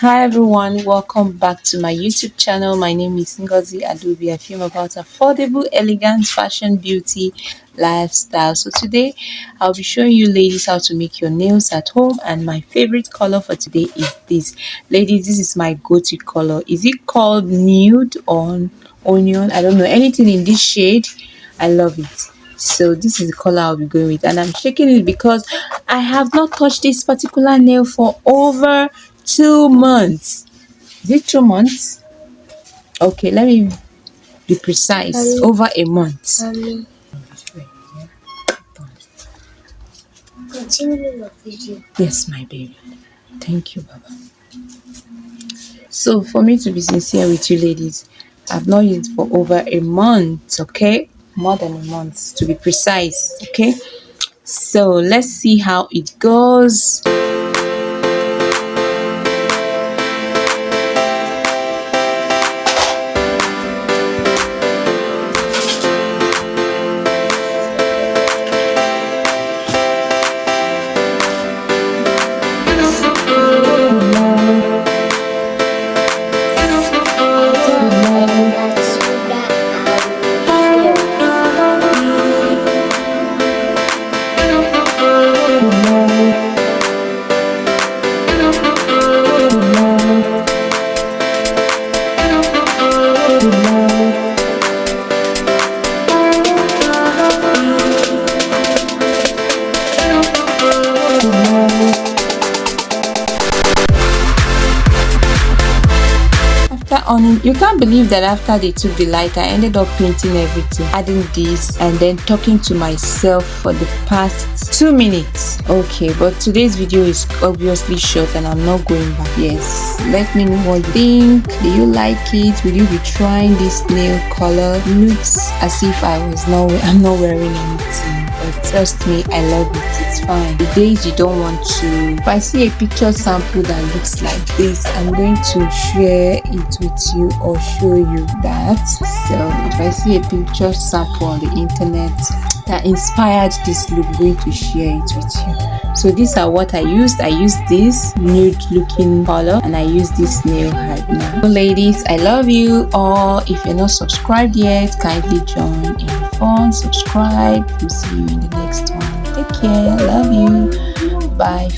Hi everyone, welcome back to my YouTube channel. My name is Ngozi Adobe. I film about affordable, elegant fashion, beauty, lifestyle. So today I'll be showing you ladies how to make your nails at home, and my favorite color for today is this. Ladies, this is my go-to color. Is it called nude or onion? I don't know. Anything in this shade, I love it. So this is the color I'll be going with, and I'm shaking it because I have not touched this particular nail for over 2 months. Is it 2 months? Okay, let me be precise. Over a month. Continue your video. Yes, my baby. Thank you, Baba. So for me to be sincere with you ladies, I've not used it for over a month, okay? More than a month to be precise, okay? So let's see how it goes. You can't believe that after they took the light, I ended up painting everything, adding this, and then talking to myself for the past 2 minutes. Okay, but today's video is obviously short and I'm not going back. Yes, let me know what you think. Do you like it? Will you be trying this nail color? It looks as if I'm not wearing anything, but trust me, I love it. It's fine. The days you don't want to, if I see a picture sample that looks like this, I'm going to share it with you or show you that. So if I see a picture sample on the internet that inspired this look, I'm going to share it with you. So these are what I used. I used this nude looking color and I used this nail right now. So ladies, I love you all. If you're not subscribed yet, kindly join in the fun, subscribe. We'll see you in the next one. Take care. Love you. Bye.